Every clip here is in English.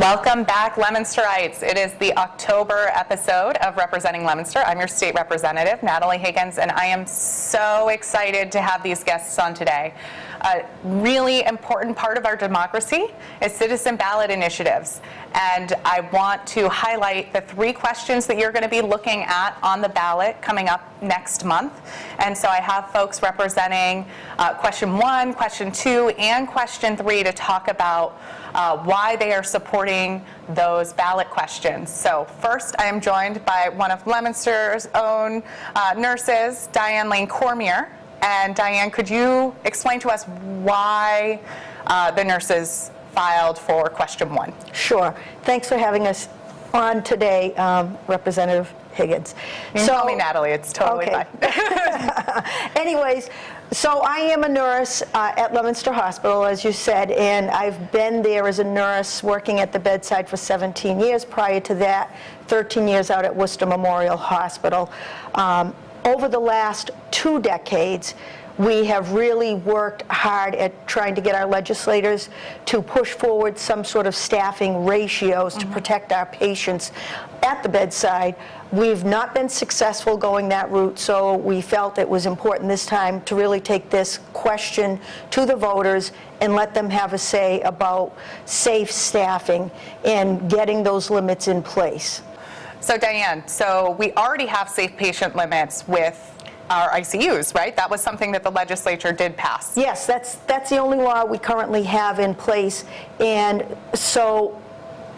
Welcome back, Leominsterites. It is the October episode of Representing Leominster. I'm your state representative, Natalie Higgins, and I am so excited to have these guests on today. A really important part of our democracy is citizen ballot initiatives, and I want to highlight the 3 questions that you're going to be looking at on the ballot coming up next month. And so I have folks representing question 1, question 2, and question 3 to talk about why they are supporting those ballot questions. So first, I am joined by one of Leominster's own nurses, Diane Lane Cormier. And Diane, could you explain to us why the nurses filed for question 1? Sure. Thanks for having us on today, Representative Higgins. You can call me Natalie, it's totally fine. Anyways, so I am a nurse at Leominster Hospital, as you said, and I've been there as a nurse working at the bedside for 17 years. Prior to that, 13 years out at Worcester Memorial Hospital. Over the last 2 decades, we have really worked hard at trying to get our legislators to push forward some sort of staffing ratios to protect our patients at the bedside. We've not been successful going that route, so we felt it was important this time to really take this question to the voters and let them have a say about safe staffing and getting those limits in place. So Diane, so we already have safe patient limits with our ICUs, right? That was something that the legislature did pass. Yes, that's the only law we currently have in place. And so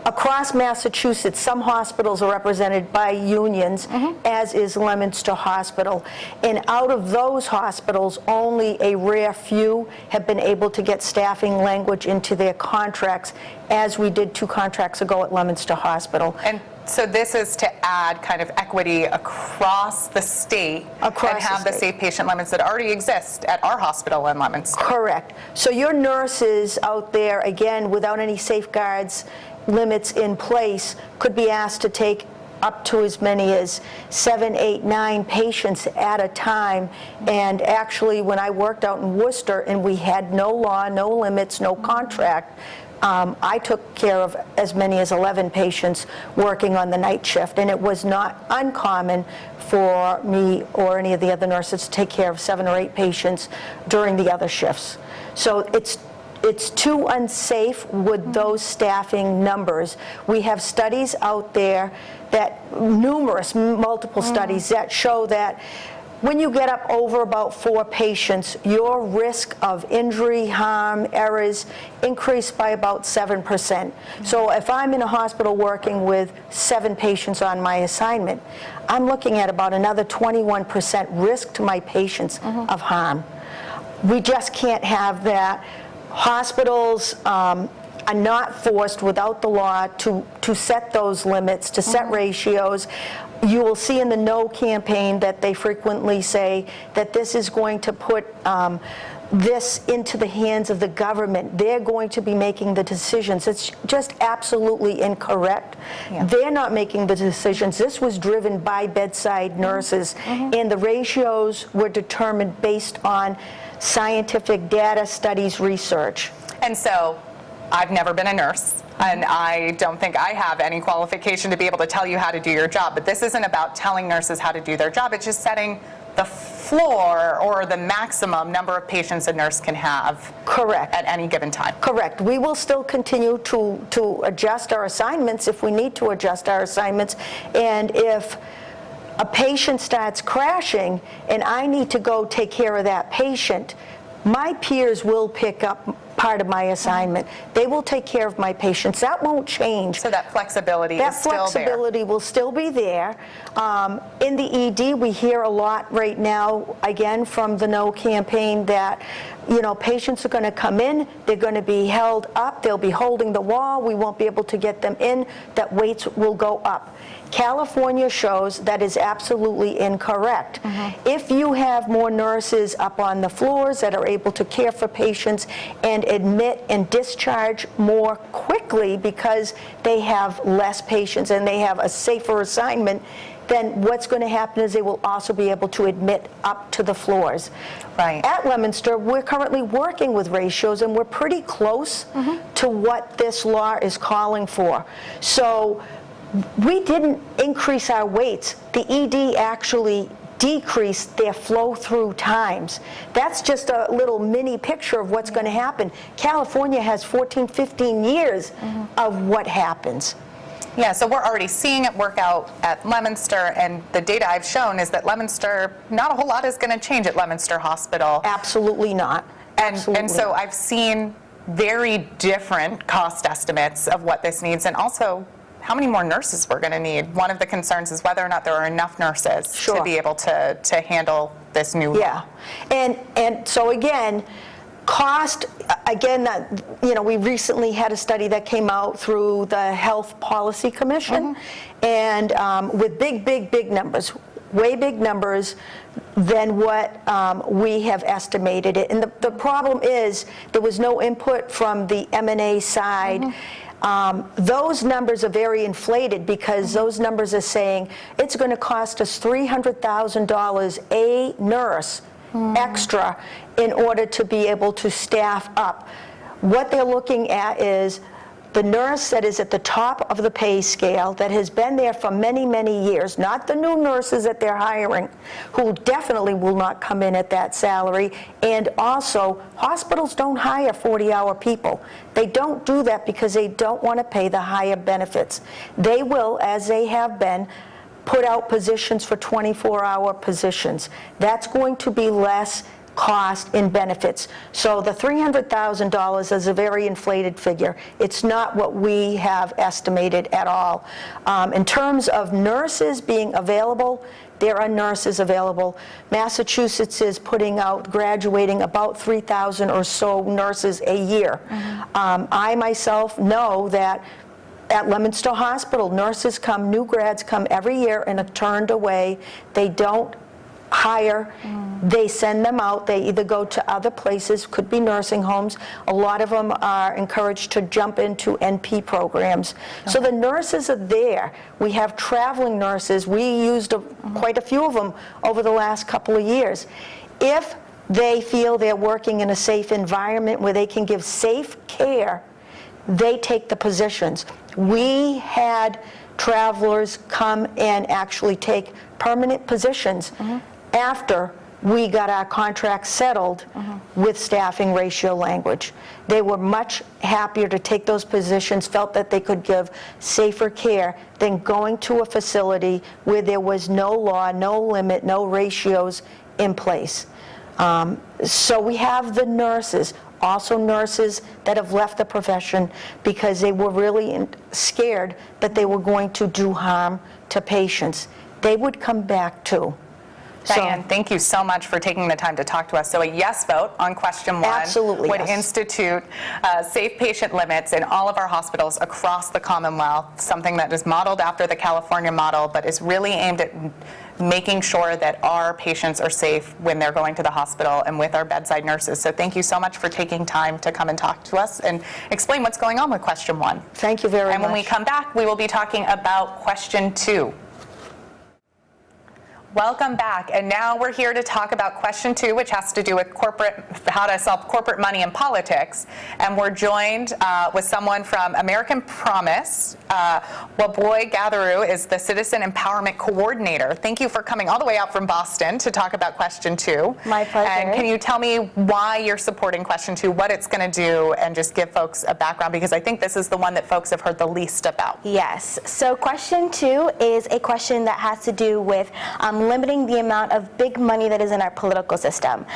across Massachusetts, some hospitals are represented by unions, as is Leominster Hospital. And out of those hospitals, only a rare few have been able to get staffing language into their contracts, as we did 2 contracts ago at Leominster Hospital. And so this is to add kind of equity across the state and have the safe patient limits that already exist at our hospital in Leominster. Correct. So your nurses out there, again, without any safeguards, limits in place, could be asked to take up to as many as 7, 8, 9 patients at a time. And actually, when I worked out in Worcester and we had no law, no limits, no contract, I took care of as many as 11 patients working on the night shift, and it was not uncommon for me or any of the other nurses to take care of 7 or 8 patients during the other shifts. So it's too unsafe with those staffing numbers. We have studies out there that, multiple studies that show that when you get up over about 4 patients, your risk of injury, harm, errors increase by about 7%. So if I'm in a hospital working with 7 patients on my assignment, I'm looking at about another 21% risk to my patients of harm. We just can't have that. Hospitals are not forced without the law to set those limits, to set ratios. You will see in the No campaign that they frequently say that this is going to put this into the hands of the government. They're going to be making the decisions. It's just absolutely incorrect. Yeah. They're not making the decisions. This was driven by bedside nurses, and the ratios were determined based on scientific data, studies, research. And so I've never been a nurse, and I don't think I have any qualification to be able to tell you how to do your job. But this isn't about telling nurses how to do their job. It's just setting the floor or the maximum number of patients a nurse can have. Correct. At any given time. Correct. We will still continue to adjust our assignments if we need to adjust our assignments. And if a patient starts crashing and I need to go take care of that patient, my peers will pick up part of my assignment. They will take care of my patients. That won't change. So that flexibility is still there. That flexibility will still be there. In the ED, we hear a lot right now, again, from the No campaign that, patients are going to come in, they're going to be held up, they'll be holding the wall, we won't be able to get them in, that weights will go up. California shows that is absolutely incorrect. If you have more nurses up on the floors that are able to care for patients and admit and discharge more quickly because they have less patients and they have a safer assignment, then what's going to happen is they will also be able to admit up to the floors. Right. At Leominster, we're currently working with ratios, and we're pretty close to what this law is calling for. So we didn't increase our weights. The ED actually decreased their flow-through times. That's just a little mini picture of what's going to happen. California has 14, 15 years of what happens. Yeah, so we're already seeing it work out at Leominster, and the data I've shown is that Leominster, not a whole lot is going to change at Leominster Hospital. Absolutely not. And so I've seen very different cost estimates of what this needs, and also how many more nurses we're going to need. One of the concerns is whether or not there are enough nurses to be able to handle this new law. Yeah, and so again, cost, again, we recently had a study that came out through the Health Policy Commission, and with big numbers, way big numbers than what we have estimated it. And the problem is there was no input from the M&A side. Those numbers are very inflated because those numbers are saying it's going to cost us $300,000 a nurse extra in order to be able to staff up. What they're looking at is the nurse that is at the top of the pay scale, that has been there for many, many years, not the new nurses that they're hiring, who definitely will not come in at that salary. And also, hospitals don't hire 40-hour people. They don't do that because they don't want to pay the higher benefits. They will, as they have been, put out positions for 24-hour positions. That's going to be less cost in benefits. So the $300,000 is a very inflated figure. It's not what we have estimated at all. In terms of nurses being available, there are nurses available. Massachusetts is putting out, graduating about 3,000 or so nurses a year. I myself know that at Leominster Hospital, nurses come, new grads come every year and are turned away. They don't hire, they send them out, they either go to other places, could be nursing homes. A lot of them are encouraged to jump into NP programs. So the nurses are there. We have traveling nurses. We used quite a few of them over the last couple of years. If they feel they're working in a safe environment where they can give safe care, they take the positions. We had travelers come and actually take permanent positions after we got our contract settled with staffing ratio language. They were much happier to take those positions, felt that they could give safer care than going to a facility where there was no law, no limit, no ratios in place. So we have the nurses, also nurses that have left the profession because they were really scared that they were going to do harm to patients. They would come back too. Diane, thank you so much for taking the time to talk to us. So a yes vote on question one Absolutely, would yes. institute safe patient limits in all of our hospitals across the Commonwealth, something that is modeled after the California model, but is really aimed at making sure that our patients are safe when they're going to the hospital and with our bedside nurses. So thank you so much for taking time to come and talk to us and explain what's going on with question one. Thank you very much. And when we come back, we will be talking about question two. Welcome back, and now we're here to talk about question two, which has to do with how to solve corporate money in politics. And we're joined with someone from American Promise. Waboy Gatheru is the Citizen Empowerment Coordinator. Thank you for coming all the way out from Boston to talk about question two. My pleasure. And can you tell me why you're supporting question two, what it's going to do, and just give folks a background, because I think this is the one that folks have heard the least about. Yes. So question two is a question that has to do with limiting the amount of big money that is in our political system.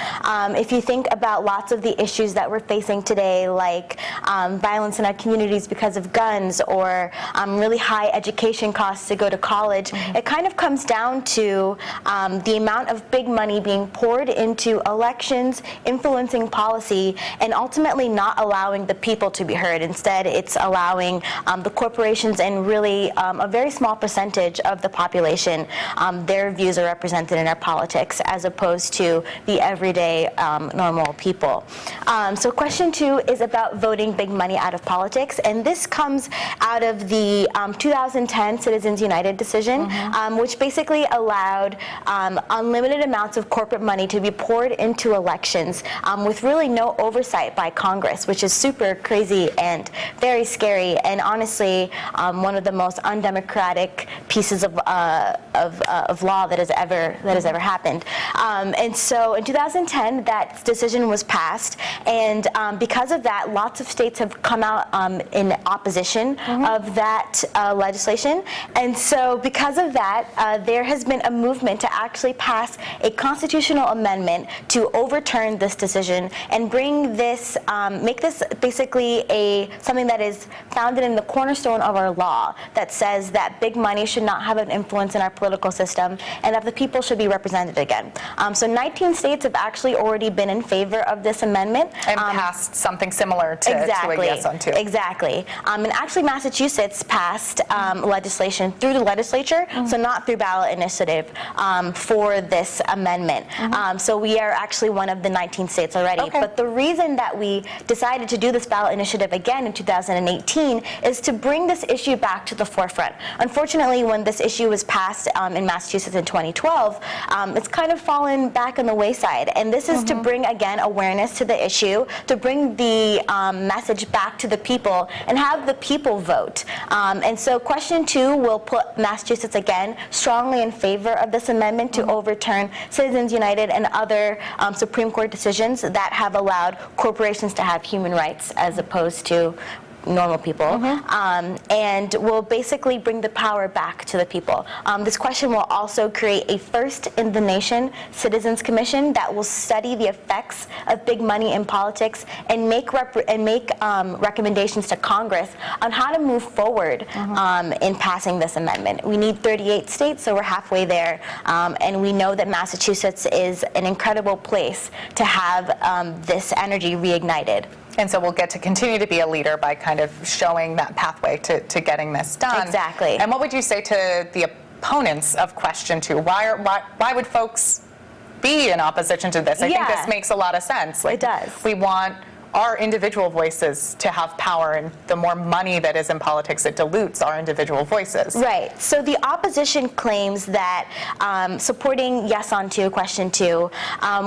If you think about lots of the issues that we're facing today, like violence in our communities because of guns, or really high education costs to go to college, it kind of comes down to the amount of big money being poured into elections, influencing policy, and ultimately not allowing the people to be heard. Instead, it's allowing the corporations and really a very small percentage of the population, their views are represented in our politics as opposed to the everyday normal people. So question 2 is about voting big money out of politics, and this comes out of the 2010 Citizens United decision, which basically allowed unlimited amounts of corporate money to be poured into elections with really no oversight by Congress, which is super crazy and very scary, and honestly one of the most undemocratic pieces of law that has ever happened. And so in 2010, that decision was passed, and because of that, lots of states have come out in opposition of that legislation. And so because of that, there has been a movement to actually pass a constitutional amendment to overturn this decision and bring this, make this basically something that is founded in the cornerstone of our law that says that big money should not have an influence in our political system and that the people should be represented again. So 19 states have actually already been in favor of this amendment. And passed something similar to a yes on 2. Exactly. And actually Massachusetts passed legislation through the legislature, so not through ballot initiative, for this amendment. So we are actually one of the 19 states already. Okay. But the reason that we decided to do this ballot initiative again in 2018 is to bring this issue back to the forefront. Unfortunately, when this issue was passed in Massachusetts in 2012, it's kind of fallen back on the wayside. And this is to bring, again, awareness to the issue, to bring the message back to the people and have the people vote. And so question 2 will put Massachusetts again strongly in favor of this amendment to overturn Citizens United and other Supreme Court decisions that have allowed corporations to have human rights as opposed to normal people, and will basically bring the power back to the people. This question will also create a first-in-the-nation Citizens Commission that will study the effects of big money in politics and make recommendations to Congress on how to move forward in passing this amendment. We need 38 states, so we're halfway there, and we know that Massachusetts is an incredible place to have this energy reignited. And so we'll get to continue to be a leader by kind of showing that pathway to getting this done. Exactly. And what would you say to the opponents of question 2? Why would folks be in opposition to this? I think this makes a lot of sense. It does. We want our individual voices to have power, and the more money that is in politics, it dilutes our individual voices. Right. So the opposition claims that supporting yes on 2, question 2,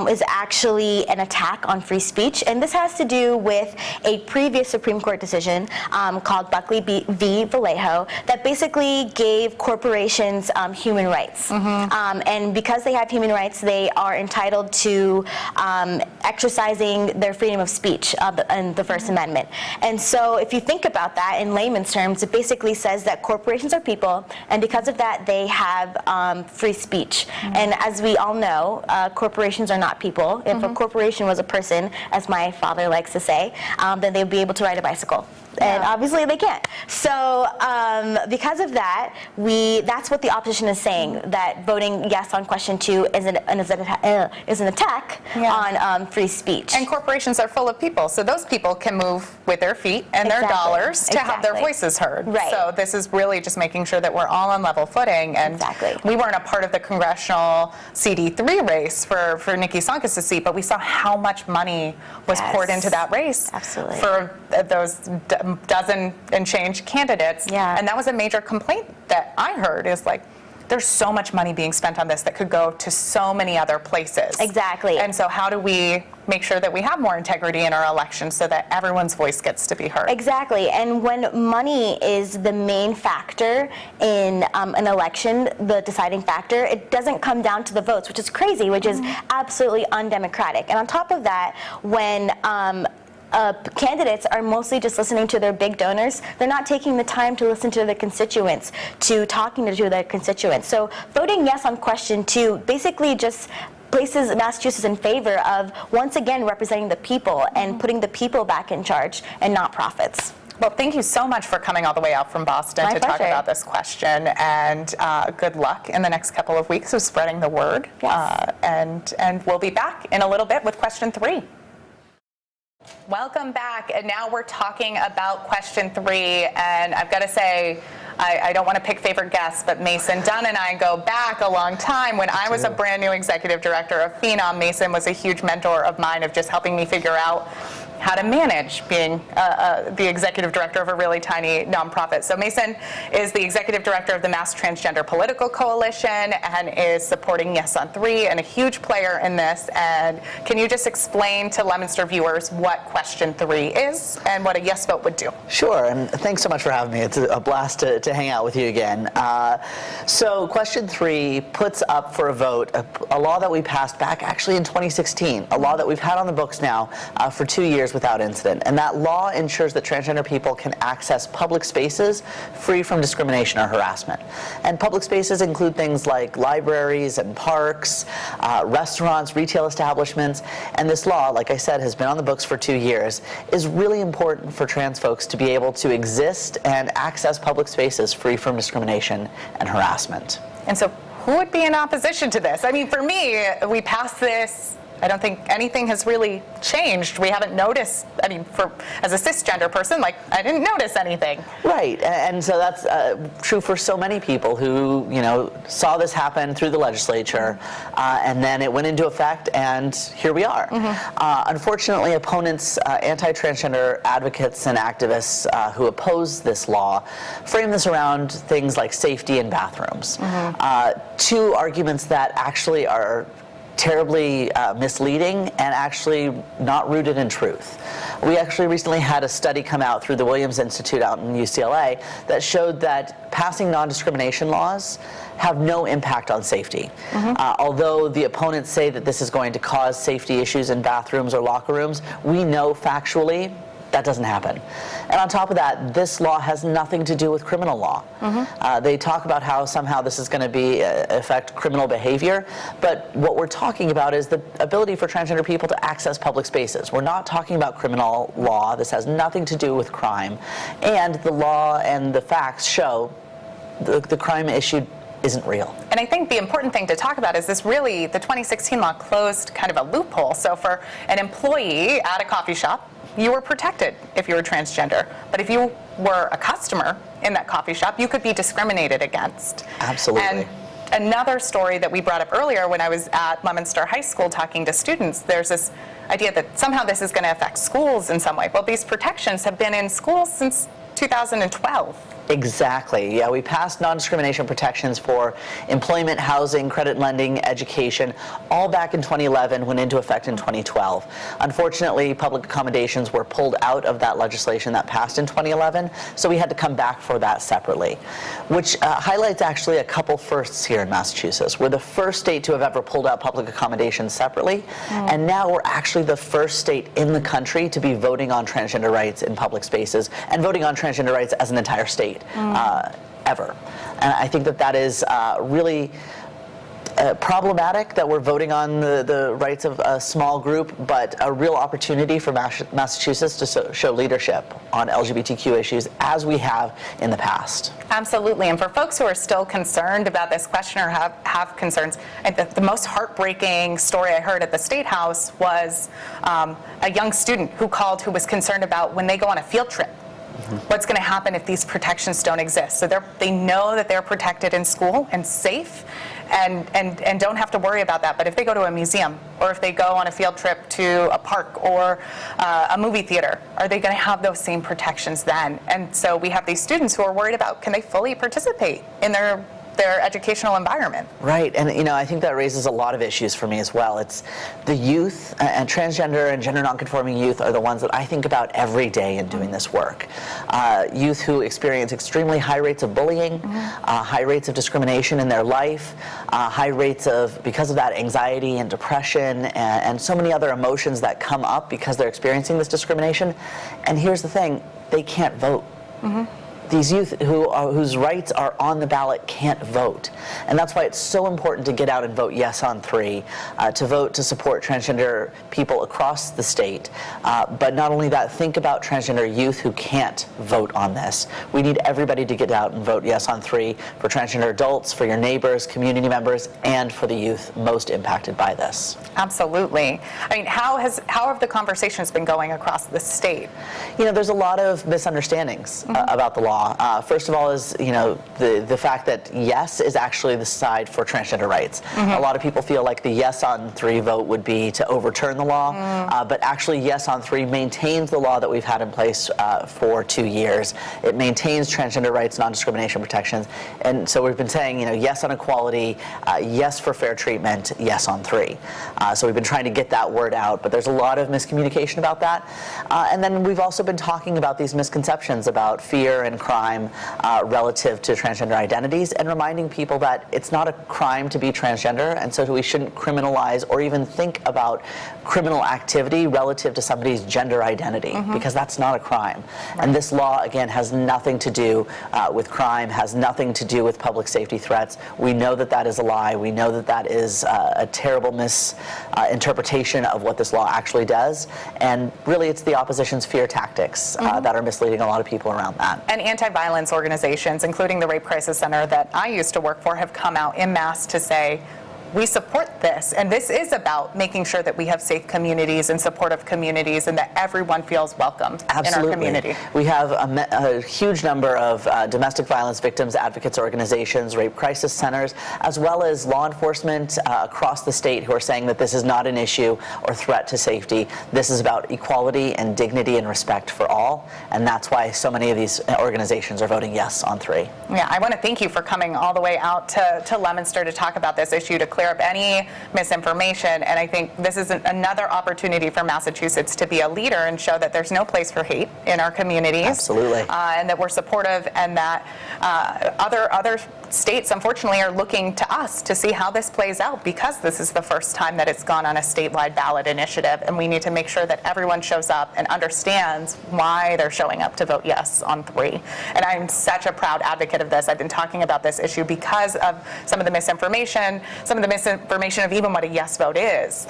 is actually an attack on free speech, and this has to do with a previous Supreme Court decision called Buckley v. Vallejo that basically gave corporations human rights. And because they have human rights, they are entitled to exercising their freedom of speech in the First Amendment. And so if you think about that in layman's terms, it basically says that corporations are people, and because of that, they have free speech. And as we all know, corporations are not people. If a corporation was a person, as my father likes to say, then they'd be able to ride a bicycle. And obviously they can't. So because of that, that's what the opposition is saying, that voting yes on question 2 is an attack on free speech. And corporations are full of people, so those people can move with their feet and their dollars to have their voices heard. Right. So this is really just making sure that we're all on level footing. And we weren't a part of the congressional CD3 race for Nikki Tsonkas' seat, but we saw how much money was poured into that race for those dozen and change candidates. And that was a major complaint that I heard, is like, there's so much money being spent on this that could go to so many other places. Exactly. And so how do we make sure that we have more integrity in our elections so that everyone's voice gets to be heard? Exactly. And when money is the main factor in an election, the deciding factor, it doesn't come down to the votes, which is crazy, which is absolutely undemocratic. And on top of that, when candidates are mostly just listening to their big donors, they're not taking the time to listen to their constituents, to talking to their constituents. So voting yes on question 2 basically just places Massachusetts in favor of, once again, representing the people and putting the people back in charge and not profits. Well, thank you so much for coming all the way out from Boston to talk about this question, and good luck in the next couple of weeks of spreading the word. And we'll be back in a little bit with question 3. Welcome back, and now we're talking about question 3, and I've got to say, I don't want to pick favorite guests, but Mason Dunn and I go back a long time. When I was a brand new executive director of Phenom, Mason was a huge mentor of mine of just helping me figure out how to manage being the executive director of a really tiny nonprofit. So Mason is the executive director of the Mass Transgender Political Coalition and is supporting Yes on 3 and a huge player in this. And can you just explain to Leominster viewers what question 3 is and what a yes vote would do? Sure, and thanks so much for having me. It's a blast to hang out with you again. So question 3 puts up for a vote a law that we passed back actually in 2016, a law that we've had on the books now for 2 years without incident. And that law ensures that transgender people can access public spaces free from discrimination or harassment. And public spaces include things like libraries and parks, restaurants, retail establishments. And this law, like I said, has been on the books for 2 years, is really important for trans folks to be able to exist and access public spaces free from discrimination and harassment. And so who would be in opposition to this? I mean, for me, we passed this. I don't think anything has really changed. We haven't noticed, I mean, as a cisgender person, like, I didn't notice anything. Right, and so that's true for so many people who, saw this happen through the legislature, and then it went into effect, and here we are. Unfortunately, opponents, anti-transgender advocates and activists who oppose this law frame this around things like safety in bathrooms. Two arguments that actually are terribly misleading and actually not rooted in truth. We actually recently had a study come out through the Williams Institute out in UCLA that showed that passing non-discrimination laws have no impact on safety. Although the opponents say that this is going to cause safety issues in bathrooms or locker rooms, we know factually that doesn't happen. And on top of that, this law has nothing to do with criminal law. They talk about how somehow this is going to affect criminal behavior, but what we're talking about is the ability for transgender people to access public spaces. We're not talking about criminal law. This has nothing to do with crime. And the law and the facts show the crime issue isn't real. And I think the important thing to talk about is this really, the 2016 law closed kind of a loophole. So for an employee at a coffee shop, you were protected if you were transgender. But if you were a customer in that coffee shop, you could be discriminated against. Absolutely. And another story that we brought up earlier when I was at Leominster High School talking to students, there's this idea that somehow this is going to affect schools in some way. Well, these protections have been in schools since 2012. Exactly. Yeah, we passed non-discrimination protections for employment, housing, credit lending, education, all back in 2011, went into effect in 2012. Unfortunately, public accommodations were pulled out of that legislation that passed in 2011, so we had to come back for that separately, which highlights actually a couple firsts here in Massachusetts. We're the first state to have ever pulled out public accommodations separately, and now we're actually the first state in the country to be voting on transgender rights in public spaces and voting on transgender rights as an entire state. Ever. And I think that is really problematic that we're voting on the rights of a small group, but a real opportunity for Massachusetts to show leadership on LGBTQ issues as we have in the past. Absolutely. And for folks who are still concerned about this question or have concerns, the most heartbreaking story I heard at the State House was a young student who called who was concerned about when they go on a field trip. What's going to happen if these protections don't exist? So they know that they're protected in school and safe and don't have to worry about that. But if they go to a museum or if they go on a field trip to a park or a movie theater, are they going to have those same protections then? And so we have these students who are worried about, can they fully participate in their educational environment? Right, and I think that raises a lot of issues for me as well. It's the youth, and transgender and gender nonconforming youth are the ones that I think about every day in doing this work. Youth who experience extremely high rates of bullying, high rates of discrimination in their life, high rates of, because of that, anxiety and depression and so many other emotions that come up because they're experiencing this discrimination. And here's the thing, they can't vote. These youth whose rights are on the ballot can't vote. And that's why it's so important to get out and vote yes on 3, to vote to support transgender people across the state. But not only that, think about transgender youth who can't vote on this. We need everybody to get out and vote yes on 3 for transgender adults, for your neighbors, community members, and for the youth most impacted by this. Absolutely. I mean, how have the conversations been going across the state? There's a lot of misunderstandings about the law. law. First of all is, the fact that yes is actually the side for transgender rights. A lot of people feel like the yes on 3 vote would be to overturn the law, but actually yes on 3 maintains the law that we've had in place for 2 years. It maintains transgender rights, non-discrimination protections, and so we've been saying, yes on equality, yes for fair treatment, yes on 3. So we've been trying to get that word out, but there's a lot of miscommunication about that. And then we've also been talking about these misconceptions about fear and crime relative to transgender identities, and reminding people that it's not a crime to be transgender, and so we shouldn't criminalize or even think about criminal activity relative to somebody's gender identity, because that's not a crime. Right. And this law, again, has nothing to do with crime, has nothing to do with public safety threats. We know that that is a lie. We know that that is a terrible misinterpretation of what this law actually does, and really it's the opposition's fear tactics that are misleading a lot of people around that. And anti-violence organizations, including the Rape Crisis Center that I used to work for, have come out en masse to say, we support this, and this is about making sure that we have safe communities and supportive communities, and that everyone feels welcomed in our community. We have a huge number of domestic violence victims advocates organizations, rape crisis centers, as well as law enforcement across the state who are saying that this is not an issue or threat to safety. This is about equality and dignity and respect for all, and that's why so many of these organizations are voting yes on 3. Yeah, I want to thank you for coming all the way out to Leominster to talk about this issue, to clear up any misinformation, and I think this is another opportunity for Massachusetts to be a leader and show that there's no place for hate in our communities. Absolutely. And that we're supportive, and that other states, unfortunately, are looking to us to see how this plays out, because this is the first time that it's gone on a statewide ballot initiative, and we need to make sure that everyone shows up and understands why they're showing up to vote yes on 3. And I'm such a proud advocate of this. I've been talking about this issue because of some of the misinformation of even what a yes vote is.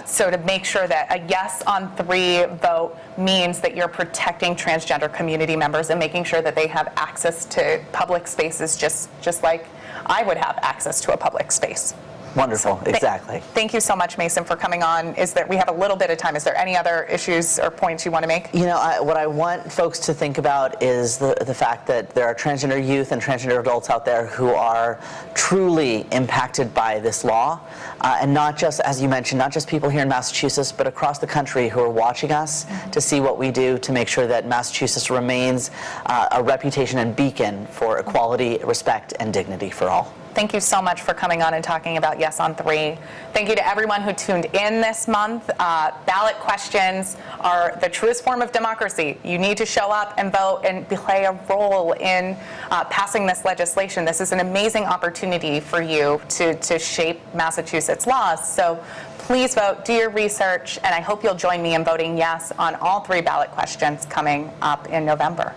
So to make sure that a yes on 3 vote means that you're protecting transgender community members and making sure that they have access to public spaces just like I would have access to a public space. Wonderful, exactly. Thank you so much, Mason, for coming on. We have a little bit of time. Is there any other issues or points you want to make? What I want folks to think about is the fact that there are transgender youth and transgender adults out there who are truly impacted by this law, and not just, as you mentioned, not just people here in Massachusetts, but across the country who are watching us to see what we do to make sure that Massachusetts remains a reputation and beacon for equality, respect, and dignity for all. Thank you so much for coming on and talking about Yes on 3. Thank you to everyone who tuned in this month. Ballot questions are the truest form of democracy. You need to show up and vote and play a role in passing this legislation. This is an amazing opportunity for you to shape Massachusetts laws. So please vote, do your research, and I hope you'll join me in voting yes on all 3 ballot questions coming up in November.